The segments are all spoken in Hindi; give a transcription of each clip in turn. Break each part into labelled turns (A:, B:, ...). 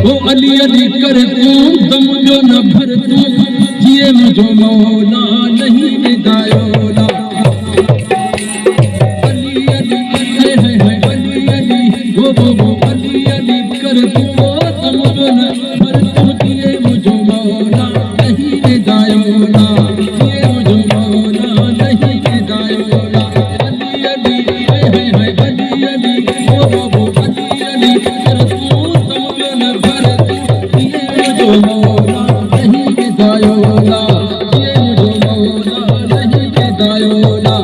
A: वो अली अली कर तू दम जो न भर तू जिए मुझो मौला नहीं विदायोला अली अली है अली अली वो अली अली कर तू दम जो न भर तू जिए मुझो मौला नहीं विदायोला जिए मुझो मौला नहीं विदायोला अली अली है अली अली वो अली अली कर तू दम जो न भर तू जिए मुझो मौला नहीं विदायोला जिए मुझो मौला नहीं विदायोला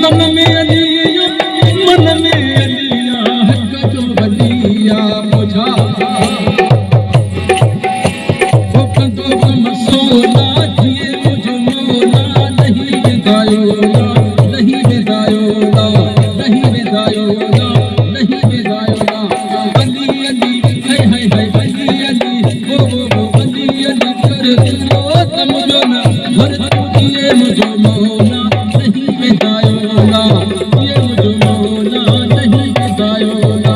A: मन में अलिया मन में अलिया हक जो बलिया बुझा वो कंदो गम सोना जिए मुझो मौला नहीं विदायोला नहीं विदायोला नहीं विदायोला नहीं विदायोला अली अली है अली अली वो अली अली कर तू तम जो न भर तू जिए मुझो मौला नहीं विदायोला ये मुझो मौला नहीं विदायोला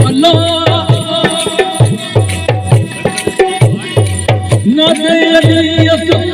A: अल्लाह ना दे अली